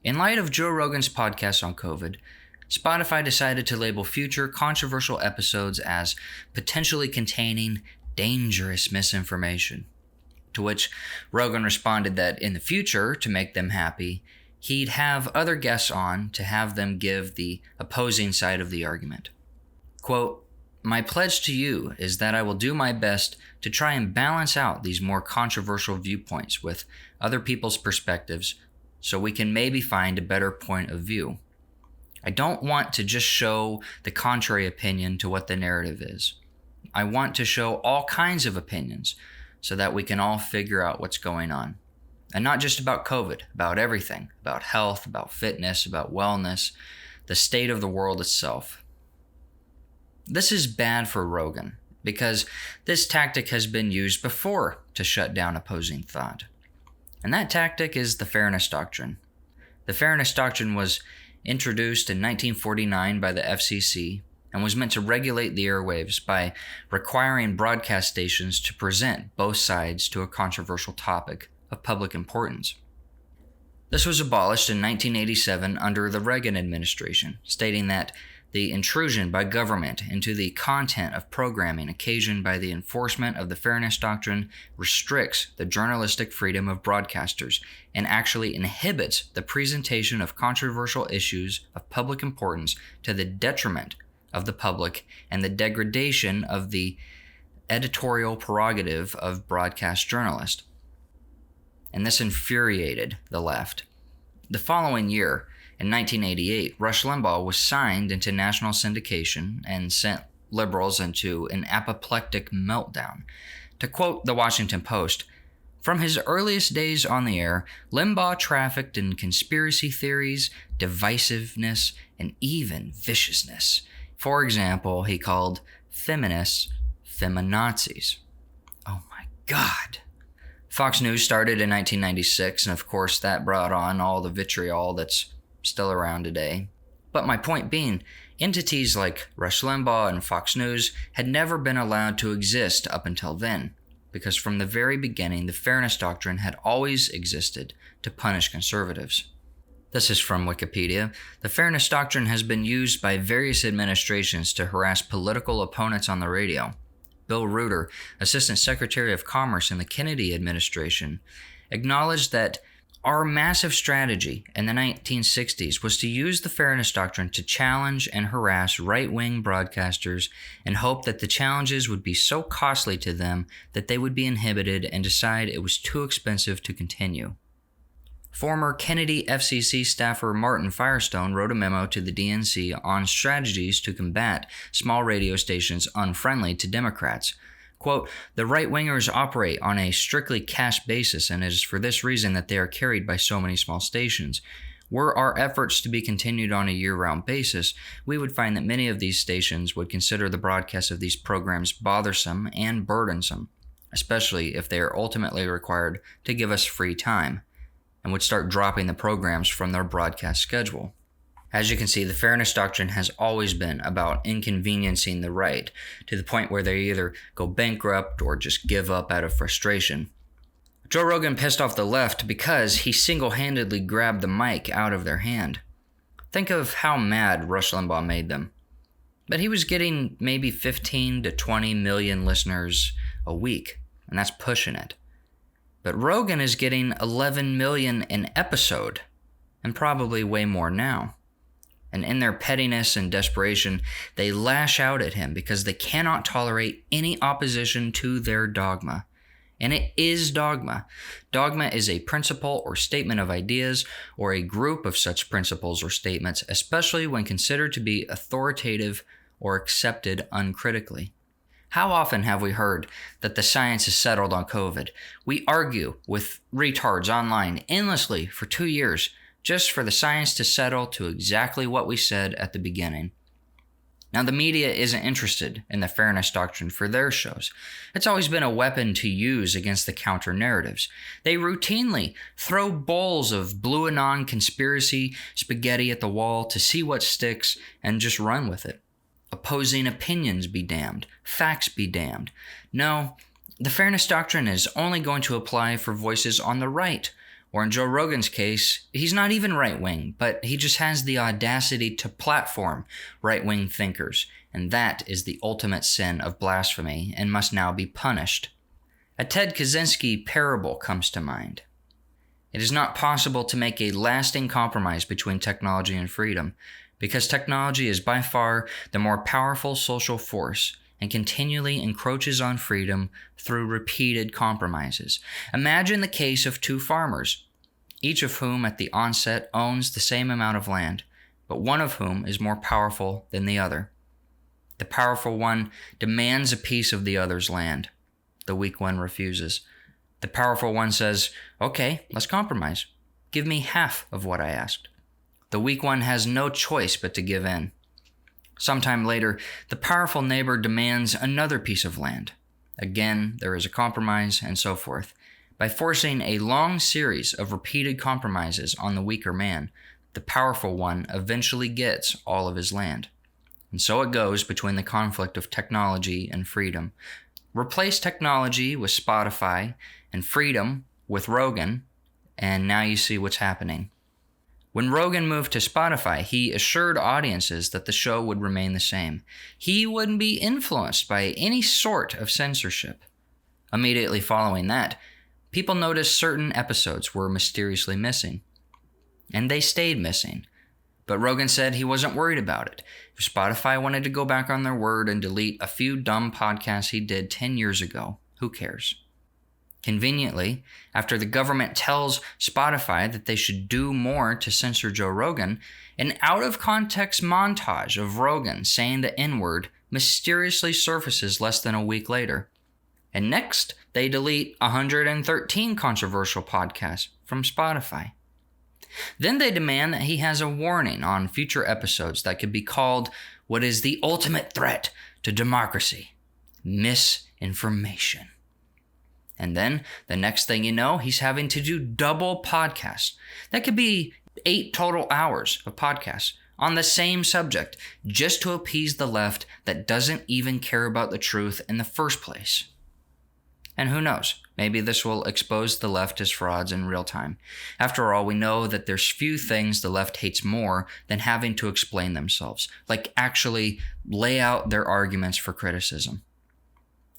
In light of Joe Rogan's podcast on COVID, Spotify decided to label future controversial episodes as potentially containing dangerous misinformation. To which Rogan responded that in the future, to make them happy, he'd have other guests on to have them give the opposing side of the argument. Quote, "My pledge to you is that I will do my best to try and balance out these more controversial viewpoints with other people's perspectives so we can maybe find a better point of view. I don't want to just show the contrary opinion to what the narrative is. I want to show all kinds of opinions so that we can all figure out what's going on. And not just about COVID, about everything, about health, about fitness, about wellness, the state of the world itself." This is bad for Rogan because this tactic has been used before to shut down opposing thought. And that tactic is the Fairness Doctrine. The Fairness Doctrine was introduced in 1949 by the FCC and was meant to regulate the airwaves by requiring broadcast stations to present both sides to a controversial topic of public importance. This was abolished in 1987 under the Reagan administration, stating that the intrusion by government into the content of programming occasioned by the enforcement of the Fairness Doctrine restricts the journalistic freedom of broadcasters and actually inhibits the presentation of controversial issues of public importance to the detriment of the public and the degradation of the editorial prerogative of broadcast journalists. And this infuriated the left. The following year, in 1988, Rush Limbaugh was signed into national syndication and sent liberals into an apoplectic meltdown. To quote the Washington Post, "From his earliest days on the air, Limbaugh trafficked in conspiracy theories, divisiveness, and even viciousness. For example, he called feminists feminazis." Oh my God. Fox News started in 1996, and of course that brought on all the vitriol that's still around today. But my point being, entities like Rush Limbaugh and Fox News had never been allowed to exist up until then, because from the very beginning, the Fairness Doctrine had always existed to punish conservatives. This is from Wikipedia. The Fairness Doctrine has been used by various administrations to harass political opponents on the radio. Bill Reuter, Assistant Secretary of Commerce in the Kennedy administration, acknowledged that our massive strategy in the 1960s was to use the Fairness Doctrine to challenge and harass right-wing broadcasters and hope that the challenges would be so costly to them that they would be inhibited and decide it was too expensive to continue. Former Kennedy FCC staffer Martin Firestone wrote a memo to the DNC on strategies to combat small radio stations unfriendly to Democrats. Quote, "The right-wingers operate on a strictly cash basis, and it is for this reason that they are carried by so many small stations. Were our efforts to be continued on a year-round basis, we would find that many of these stations would consider the broadcast of these programs bothersome and burdensome, especially if they are ultimately required to give us free time, and would start dropping the programs from their broadcast schedule." As you can see, the Fairness Doctrine has always been about inconveniencing the right to the point where they either go bankrupt or just give up out of frustration. Joe Rogan pissed off the left because he single-handedly grabbed the mic out of their hand. Think of how mad Rush Limbaugh made them. But he was getting maybe 15 to 20 million listeners a week, and that's pushing it. But Rogan is getting 11 million an episode, and probably way more now. And in their pettiness and desperation, they lash out at him because they cannot tolerate any opposition to their dogma. And it is dogma. Dogma is a principle or statement of ideas or a group of such principles or statements, especially when considered to be authoritative or accepted uncritically. How often have we heard that the science is settled on COVID? We argue with retards online endlessly for 2 years just for the science to settle to exactly what we said at the beginning. Now, the media isn't interested in the Fairness Doctrine for their shows. It's always been a weapon to use against the counter-narratives. They routinely throw bowls of blue anon conspiracy spaghetti at the wall to see what sticks and just run with it. Opposing opinions be damned. Facts be damned. No, the Fairness Doctrine is only going to apply for voices on the right Or in Joe Rogan's case, he's not even right-wing, but he just has the audacity to platform right-wing thinkers, and that is the ultimate sin of blasphemy and must now be punished. A Ted Kaczynski parable comes to mind. It is not possible to make a lasting compromise between technology and freedom, because technology is by far the more powerful social force and continually encroaches on freedom through repeated compromises. Imagine the case of two farmers, each of whom at the onset owns the same amount of land, but one of whom is more powerful than the other. The powerful one demands a piece of the other's land. The weak one refuses. The powerful one says, "Okay, let's compromise. Give me half of what I asked." The weak one has no choice but to give in. Sometime later, the powerful neighbor demands another piece of land. Again, there is a compromise, and so forth. By forcing a long series of repeated compromises on the weaker man, the powerful one eventually gets all of his land. And so it goes between the conflict of technology and freedom. Replace technology with Spotify and freedom with Rogan, and now you see what's happening. When Rogan moved to Spotify, he assured audiences that the show would remain the same. He wouldn't be influenced by any sort of censorship. Immediately following that, people noticed certain episodes were mysteriously missing. And they stayed missing. But Rogan said he wasn't worried about it. If Spotify wanted to go back on their word and delete a few dumb podcasts he did 10 years ago, who cares? Conveniently, after the government tells Spotify that they should do more to censor Joe Rogan, an out-of-context montage of Rogan saying the N-word mysteriously surfaces less than a week later. And next, they delete 113 controversial podcasts from Spotify. Then they demand that he has a warning on future episodes that could be called what is the ultimate threat to democracy: misinformation. And then, the next thing you know, he's having to do double podcasts. That could be 8 total hours of podcasts on the same subject, just to appease the left that doesn't even care about the truth in the first place. And who knows, maybe this will expose the left as frauds in real time. After all, we know that there's few things the left hates more than having to explain themselves, like actually lay out their arguments for criticism.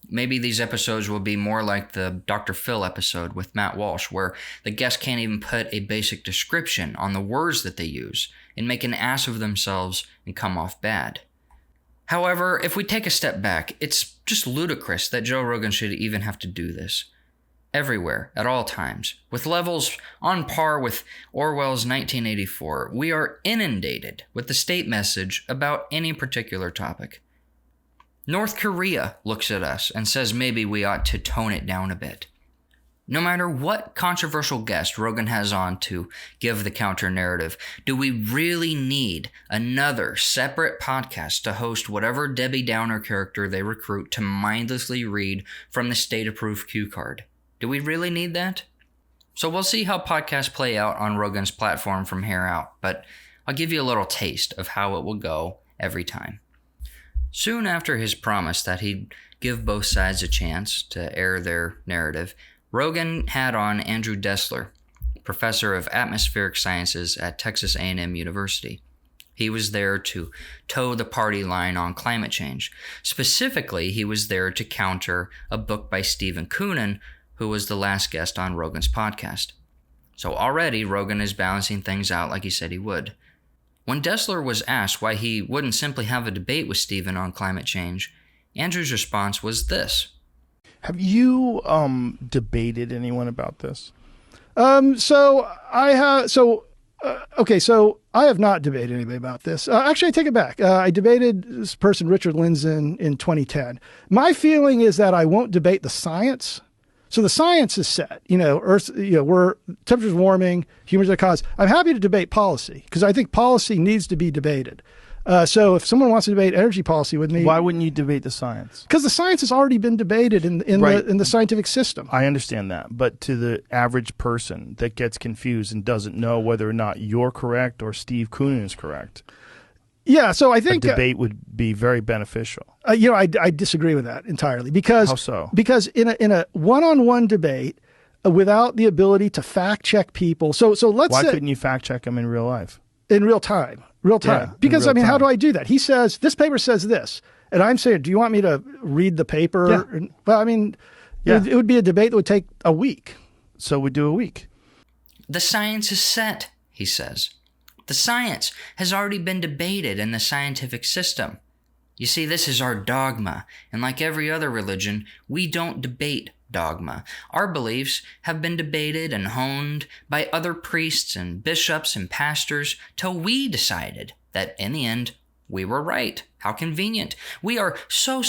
Maybe these episodes will be more like the Dr. Phil episode with Matt Walsh, where the guests can't even put a basic description on the words that they use and make an ass of themselves and come off bad. However, if we take a step back, it's just ludicrous that Joe Rogan should even have to do this. Everywhere, at all times, with levels on par with Orwell's 1984, we are inundated with the state message about any particular topic. North Korea looks at us and says maybe we ought to tone it down a bit. No matter what controversial guest Rogan has on to give the counter-narrative, do we really need another separate podcast to host whatever Debbie Downer character they recruit to mindlessly read from the state-approved cue card? Do we really need that? So we'll see how podcasts play out on Rogan's platform from here out, but I'll give you a little taste of how it will go every time. Soon after his promise that he'd give both sides a chance to air their narrative, Rogan had on Andrew Dessler, professor of atmospheric sciences at Texas A&M University. He was there to toe the party line on climate change. Specifically, he was there to counter a book by Stephen Koonin, who was the last guest on Rogan's podcast. So already, Rogan is balancing things out like he said he would. When Dessler was asked why he wouldn't simply have a debate with Stephen on climate change, Andrew's response was this. Have you debated anyone about this? So I have not debated anybody about this. Actually, I take it back. I debated this person, Richard Lindzen, in 2010. My feeling is that I won't debate the science. So the science is set. Earth. We're temperature's warming. Humans are the cause. I'm happy to debate policy because I think policy needs to be debated. So if someone wants to debate energy policy with me, why wouldn't you debate the science? Because the science has already been debated in the scientific system. I understand that, but to the average person that gets confused and doesn't know whether or not you're correct or Steve Koonin is correct, yeah. So I think a debate would be very beneficial. I disagree with that entirely because how so? Because in a one-on-one debate, without the ability to fact check people. So let's Why say couldn't you fact check them in real life? in real time, Yeah, because in I mean, real how time. do I do that? He says, this paper says this. And I'm saying, do you want me to read the paper? Yeah. Well, I mean, Yeah. it would be a debate that would take a week. So we do a week. The science is set, he says. The science has already been debated in the scientific system. You see, this is our dogma, and like every other religion, we don't debate dogma. Our beliefs have been debated and honed by other priests and bishops and pastors till we decided that in the end, we were right. How convenient. We are so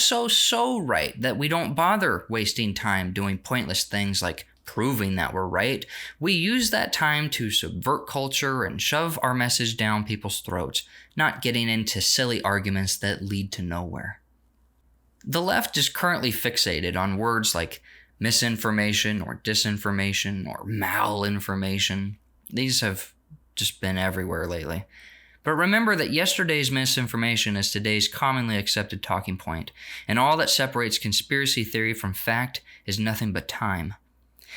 right that we don't bother wasting time doing pointless things like proving that we're right. We use that time to subvert culture and shove our message down people's throats, not getting into silly arguments that lead to nowhere. The left is currently fixated on words like misinformation or disinformation or malinformation. These have just been everywhere lately. But remember that yesterday's misinformation is today's commonly accepted talking point, and all that separates conspiracy theory from fact is nothing but time.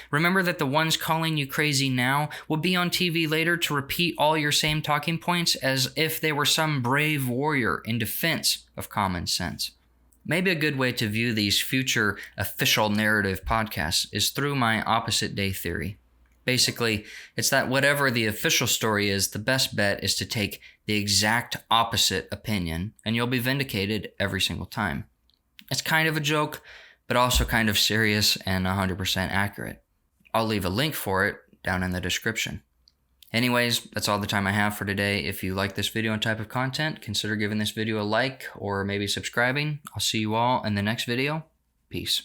Remember that the ones calling you crazy now will be on TV later to repeat all your same talking points as if they were some brave warrior in defense of common sense. Maybe a good way to view these future official narrative podcasts is through my opposite day theory. Basically, it's that whatever the official story is, the best bet is to take the exact opposite opinion, and you'll be vindicated every single time. It's kind of a joke, but also kind of serious and 100% accurate. I'll leave a link for it down in the description. Anyways, that's all the time I have for today. If you like this video and type of content, consider giving this video a like or maybe subscribing. I'll see you all in the next video. Peace.